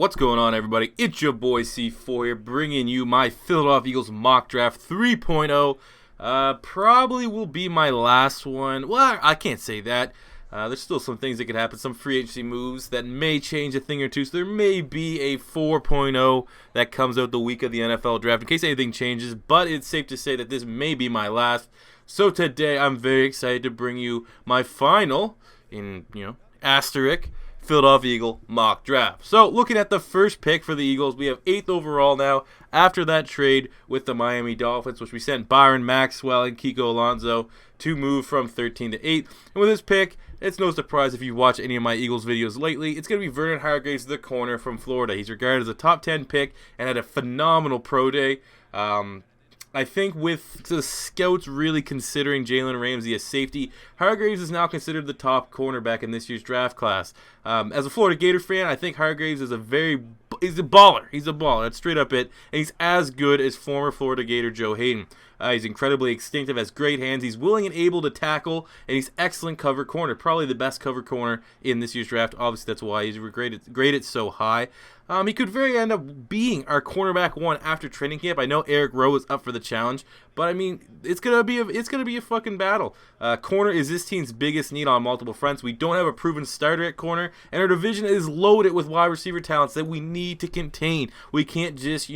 What's going on, everybody? It's your boy C4 here, bringing you my Philadelphia Eagles mock draft 3.0. Probably will be my last one. Well, I can't say that. There's still some things that could happen, some free agency moves that may change a thing or two. So there may be a 4.0 that comes out the week of the NFL draft in case anything changes. But it's safe to say that this may be my last. So today I'm very excited to bring you my final, asterisk, Philadelphia Eagle mock draft. So looking at the first pick for the Eagles, we have 8th overall now after that trade with the Miami Dolphins, which we sent Byron Maxwell and Kiko Alonso to move from 13 to 8. And with this pick, it's no surprise if you've watched any of my Eagles videos lately, it's going to be Vernon Hargreaves, the corner from Florida. He's regarded as a top 10 pick and had a phenomenal pro day. I think with the scouts really considering Jalen Ramsey as safety, Hargreaves is now considered the top cornerback in this year's draft class. As a Florida Gator fan, I think Hargreaves is he's a baller. He's a baller. That's straight up it. And he's as good as former Florida Gator Joe Hayden. He's incredibly instinctive, has great hands. He's willing and able to tackle, and he's excellent cover corner. Probably the best cover corner in this year's draft. Obviously, that's why he's graded so high. He could very end up being our cornerback one after training camp. I know Eric Rowe is up for the challenge, but I mean, it's gonna be a fucking battle. Corner is this team's biggest need on multiple fronts. We don't have a proven starter at corner, and our division is loaded with wide receiver talents that we need to contain. We can't just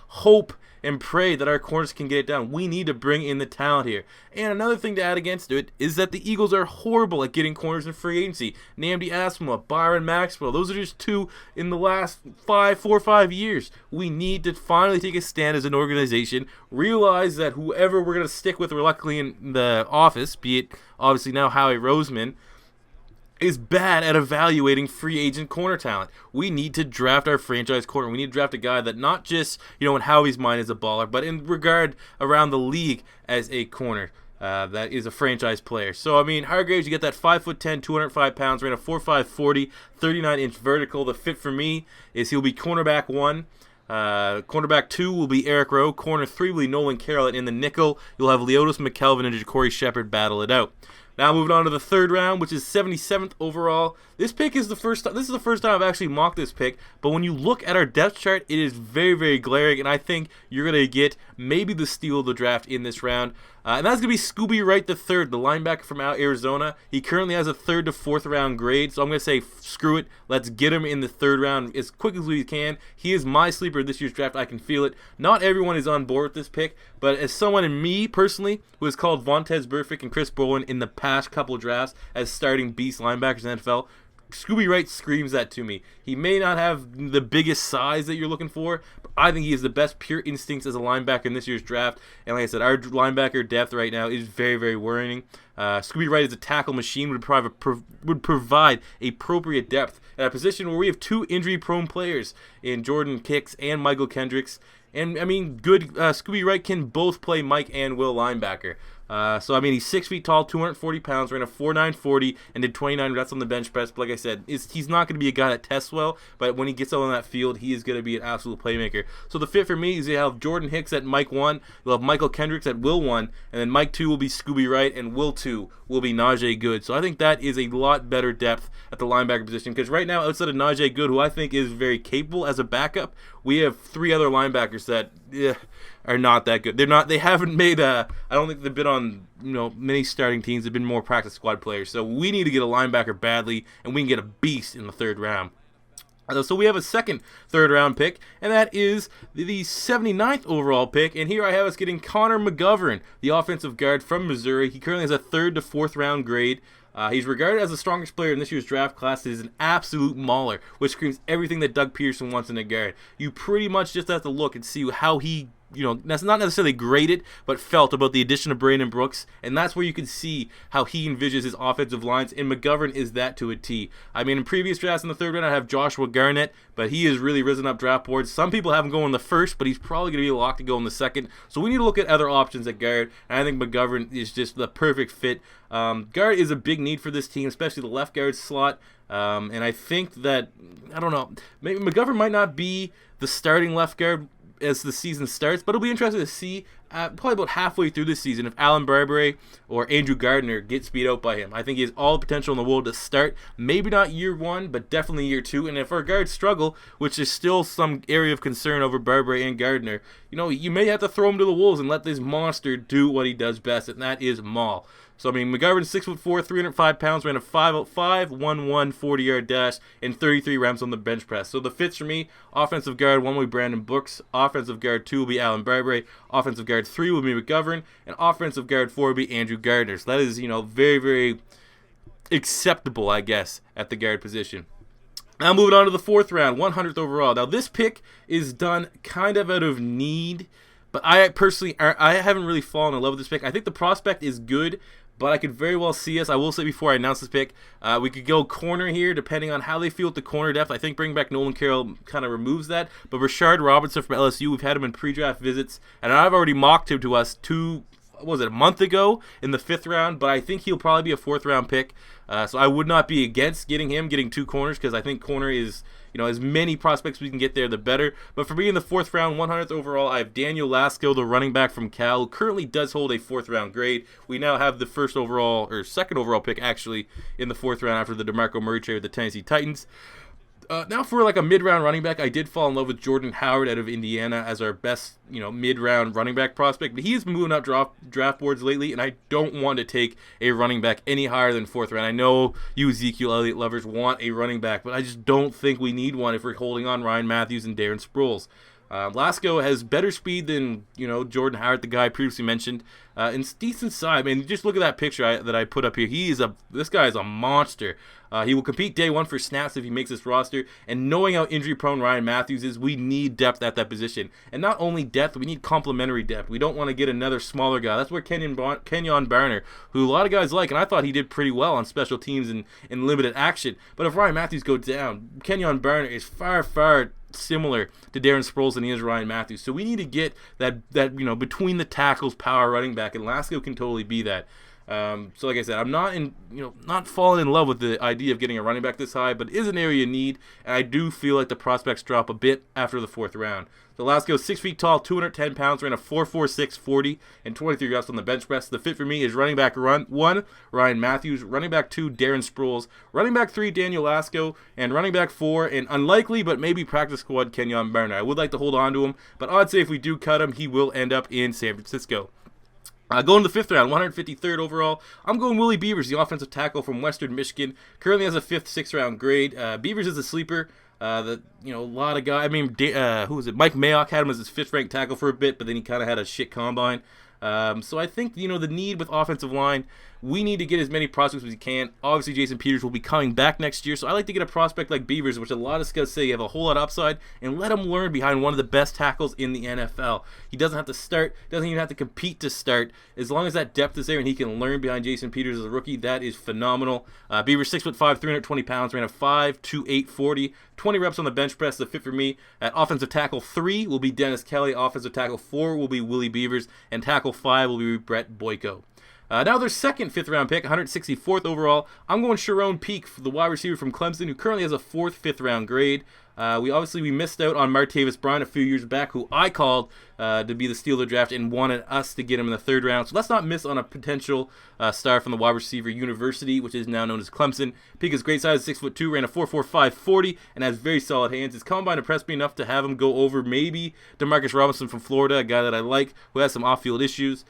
hope and pray that our corners can get it done. We need to bring in the talent here. And another thing to add against it is that the Eagles are horrible at getting corners in free agency. Nnamdi Asomugha, Byron Maxwell, those are just two in the last 4 or 5 years. We need to finally take a stand as an organization, realize that whoever we're going to stick with reluctantly in the office, be it obviously now Howie Roseman, is bad at evaluating free agent corner talent. We need to draft our franchise corner. We need to draft a guy that not just, in Howie's mind is a baller, but in regard around the league as a corner that is a franchise player. So, I mean, Hargreaves, you get that 5'10", 205 pounds, ran a 4.5 40, 39-inch vertical. The fit for me is he'll be cornerback 1. Cornerback 2 will be Eric Rowe. Corner 3 will be Nolan Carroll. And in the nickel, you'll have Leotis McKelvin and Ja'Cory Shepherd battle it out. Now moving on to the 3rd round, which is 77th overall. This pick is the first time. This is the first time I've actually mocked this pick. But when you look at our depth chart, it is very, very glaring, and I think you're gonna get maybe the steal of the draft in this round. And that's gonna be Scooby Wright III, the linebacker from out Arizona. He currently has a 3rd to 4th round grade, so I'm gonna say screw it. Let's get him in the 3rd round as quick as we can. He is my sleeper this year's draft. I can feel it. Not everyone is on board with this pick, but as someone in me personally who has called Vontaze Burfict and Chris Bowen in the past couple drafts as starting beast linebackers in the NFL, Scooby Wright screams that to me. He may not have the biggest size that you're looking for, but I think he has the best pure instincts as a linebacker in this year's draft. And like I said, our linebacker depth right now is very, very worrying. Scooby Wright as a tackle machine would provide appropriate depth at a position where we have 2 injury-prone players in Jordan Hicks and Michael Kendricks. And, I mean, Scooby Wright can both play Mike and Will linebacker. So, I mean, he's 6 feet tall, 240 pounds, ran a 4.9 40, and did 29 reps on the bench press. But like I said, he's not going to be a guy that tests well, but when he gets out on that field, he is going to be an absolute playmaker. So the fit for me is you have Jordan Hicks at Mike 1, you'll have Michael Kendricks at Will 1, and then Mike 2 will be Scooby Wright, and Will 2 will be Najee Good. So I think that is a lot better depth at the linebacker position, because right now, outside of Najee Good, who I think is very capable as a backup, we have 3 other linebackers that are not that good. They haven't made I don't think they've been on many starting teams. They've been more practice squad players. So we need to get a linebacker badly, and we can get a beast in the 3rd round. So we have a second 3rd round pick, and that is the 79th overall pick. And here I have us getting Conor McGovern, the offensive guard from Missouri. He currently has a 3rd to 4th round grade. He's regarded as the strongest player in this year's draft class. He's an absolute mauler, which screams everything that Doug Peterson wants in a guard. You pretty much just have to look and see how he, that's not necessarily graded, but felt about the addition of Brandon Brooks, and that's where you can see how he envisions his offensive lines, and McGovern is that to a T. I mean, in previous drafts in the 3rd round, I have Joshua Garnett, but he has really risen up draft boards. Some people have him going in the 1st, but he's probably going to be locked to go in the 2nd, so we need to look at other options at guard, and I think McGovern is just the perfect fit. Guard is a big need for this team, especially the left guard slot, and I think that, I don't know, maybe McGovern might not be the starting left guard as the season starts, but it'll be interesting to see probably about halfway through this season if Alan Barbary or Andrew Gardner gets beat out by him. I think he has all the potential in the world to start, maybe not year 1, but definitely year 2. And if our guards struggle, which is still some area of concern over Barbary and Gardner, you may have to throw him to the wolves and let this monster do what he does best, and that is maul. So, I mean, McGovern, 6'4", 305 pounds, ran a 5.05, 1-1 40-yard dash, and 33 reps on the bench press. So the fits for me: offensive guard 1 will be Brandon Brooks, offensive guard 2 will be Alan Barbary, offensive guard 3 will be McGovern, and offensive guard 4 will be Andrew Gardner. So that is, very, very acceptable, I guess, at the guard position. Now moving on to the 4th round, 100th overall. Now this pick is done kind of out of need, but I personally, I haven't really fallen in love with this pick. I think the prospect is good, but I could very well see us. I will say before I announce this pick, we could go corner here depending on how they feel with the corner depth. I think bringing back Nolan Carroll kind of removes that. But Rashard Robinson from LSU, we've had him in pre-draft visits, and I've already mocked him to us a month ago in the 5th round, but I think he'll probably be a 4th round pick. So I would not be against getting 2 corners, because I think corner is, as many prospects we can get there, the better. But for me in the 4th round, 100th overall, I have Daniel Lasco, the running back from Cal, who currently does hold a 4th round grade. We now have the 2nd overall pick actually in the 4th round after the DeMarco Murray trade with the Tennessee Titans. Now for like a mid-round running back, I did fall in love with Jordan Howard out of Indiana as our best, mid-round running back prospect. But he's moving up draft boards lately, and I don't want to take a running back any higher than 4th round. I know you Ezekiel Elliott lovers want a running back, but I just don't think we need one if we're holding on Ryan Matthews and Darren Sproles. Lasco has better speed than, Jordan Howard, the guy I previously mentioned, and decent size. I mean, just look at that picture that I put up here. This guy is a monster. He will compete day 1 for snaps if he makes this roster, and knowing how injury-prone Ryan Matthews is, we need depth at that position. And not only depth, we need complementary depth. We don't want to get another smaller guy. That's where Kenyon Barner, who a lot of guys like, and I thought he did pretty well on special teams and in limited action. But if Ryan Matthews goes down, Kenyon Barner is far, far similar to Darren Sproles than he is Ryan Matthews. So we need to get that between the tackles power running back, and Lasco can totally be that. So like I said, I'm not falling in love with the idea of getting a running back this high, but it is an area you need, and I do feel like the prospects drop a bit after the 4th round. So Lasco, 6 feet tall, 210 pounds, ran a 4.46 40 and 23 reps on the bench press. The fit for me is running back 1, Ryan Matthews, running back 2, Darren Sproles, running back 3, Daniel Lasco, and running back 4, and unlikely but maybe practice squad, Kenyon Barner. I would like to hold on to him, but I'd say if we do cut him, he will end up in San Francisco. Going to the 5th round, 153rd overall, I'm going Willie Beavers, the offensive tackle from Western Michigan. Currently has a 5th, 6th round grade. Beavers is a sleeper. A lot of guys. I mean, who was it? Mike Mayock had him as his 5th ranked tackle for a bit, but then he kind of had a shit combine. So I think, the need with offensive line, we need to get as many prospects as we can. Obviously, Jason Peters will be coming back next year, so I like to get a prospect like Beavers, which a lot of scouts say you have a whole lot of upside, and let him learn behind one of the best tackles in the NFL. He doesn't have to start, doesn't even have to compete to start. As long as that depth is there and he can learn behind Jason Peters as a rookie, that is phenomenal. Beavers, 6'5", 320 pounds, ran a 5.28 40, 20 reps on the bench press. The fit for me at offensive tackle 3 will be Dennis Kelly, offensive tackle 4 will be Willie Beavers, and tackle 5 will be Brett Boyko. Now their 2nd 5th round pick, 164th overall, I'm going Charone Peake, the wide receiver from Clemson, who currently has a 4th, 5th round grade. We missed out on Martavis Bryant a few years back, who I called to be the steal of the draft and wanted us to get him in the 3rd round. So let's not miss on a potential star from the wide receiver university, which is now known as Clemson. Peake is great size, 6'2", ran a 4.45 40, and has very solid hands. His combine impressed me enough to have him go over maybe Demarcus Robinson from Florida, a guy that I like, who has some off-field issues.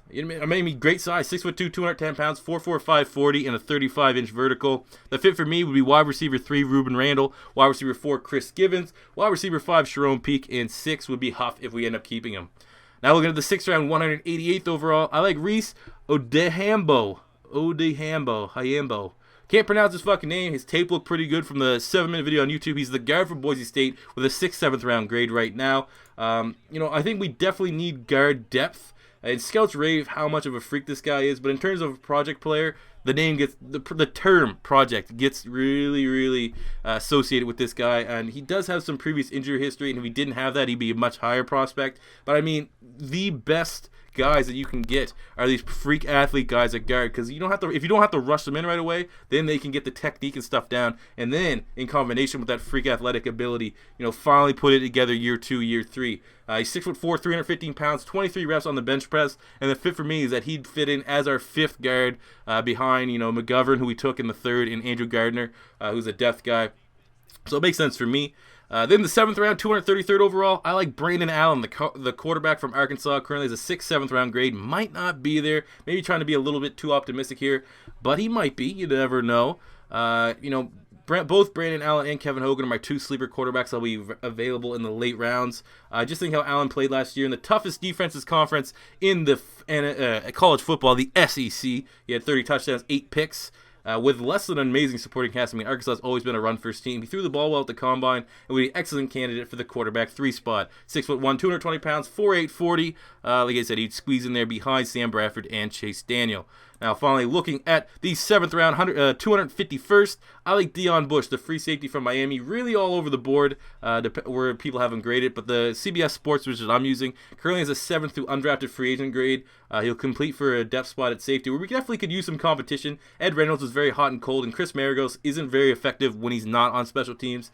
It made me great size, 6'2", 210 pounds, 4.45 40, and a 35-inch vertical. The fit for me would be wide receiver 3, Ruben Randall, wide receiver 4, Chris Givens, wide receiver 5, Charone Peake, and 6 would be Huff if we end up keeping him. Now looking at the 6th round, 188th overall, I like Rees Odhiambo. Can't pronounce his fucking name. His tape looked pretty good from the 7-minute video on YouTube. He's the guard from Boise State with a 6th, 7th round grade right now. I think we definitely need guard depth. And scouts rave how much of a freak this guy is, but in terms of a project player, the term project gets really, really associated with this guy, and he does have some previous injury history, and if he didn't have that, he'd be a much higher prospect. But I mean, the best guys that you can get are these freak athlete guys at guard, because if you don't have to rush them in right away, then they can get the technique and stuff down, and then in combination with that freak athletic ability, finally put it together year 2, year 3. He's 6'4", 315 pounds, 23 reps on the bench press, and the fit for me is that he'd fit in as our 5th guard behind McGovern, who we took in the 3rd, and Andrew Gardner, who's a depth guy. So it makes sense for me. Then the 7th round, 233rd overall, I like Brandon Allen, the quarterback from Arkansas. Currently has a 6th, 7th round grade. Might not be there. Maybe trying to be a little bit too optimistic here, but he might be. You never know. Both Brandon Allen and Kevin Hogan are my 2 sleeper quarterbacks that'll be available in the late rounds. Just think how Allen played last year in the toughest defenses conference in the college football, the SEC. He had 30 touchdowns, 8 picks. With less than an amazing supporting cast. Arkansas has always been a run-first team. He threw the ball well at the combine and would be an excellent candidate for the quarterback 3 spot. 6'1", 220 pounds, 4'8", 40. Like I said, he'd squeeze in there behind Sam Bradford and Chase Daniel. Now, finally, looking at the 7th round, 251st, I like Deion Bush, the free safety from Miami. Really all over the board where people have him graded, but the CBS Sports, which I'm using, currently has a 7th through undrafted free agent grade. He'll complete for a depth spot at safety, where we definitely could use some competition. Ed Reynolds is very hot and cold, and Chris Maragos isn't very effective when he's not on special teams.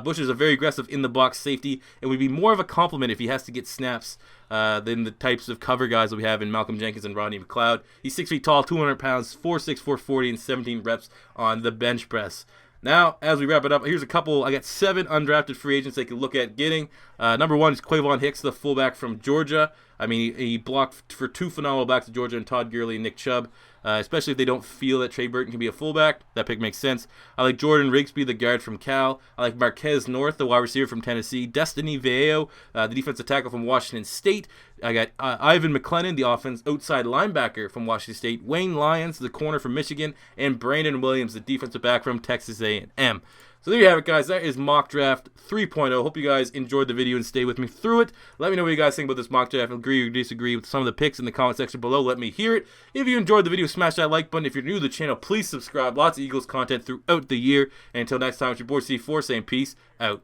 Bush is a very aggressive in-the-box safety, and would be more of a compliment if he has to get snaps than the types of cover guys that we have in Malcolm Jenkins and Rodney McLeod. He's 6 feet tall, 200 pounds, 4'6", 440, and 17 reps on the bench press. Now, as we wrap it up, here's a couple. I got 7 undrafted free agents they could look at getting. Number 1 is Quavon Hicks, the fullback from Georgia. He blocked for 2 phenomenal backs of Georgia, and Todd Gurley and Nick Chubb. Especially if they don't feel that Trey Burton can be a fullback. That pick makes sense. I like Jordan Rigsby, the guard from Cal. I like Marquez North, the wide receiver from Tennessee. Destiny Veo, the defensive tackle from Washington State. I got Ivan McLennan, the outside linebacker from Washington State. Wayne Lyons, the corner from Michigan. And Brandon Williams, the defensive back from Texas A&M. So there you have it, guys. That is Mock Draft 3.0. Hope you guys enjoyed the video and stay with me through it. Let me know what you guys think about this mock draft. Agree or disagree with some of the picks in the comment section below. Let me hear it. If you enjoyed the video, smash that like button. If you're new to the channel, please subscribe. Lots of Eagles content throughout the year. And until next time, it's your boy C4 saying peace out.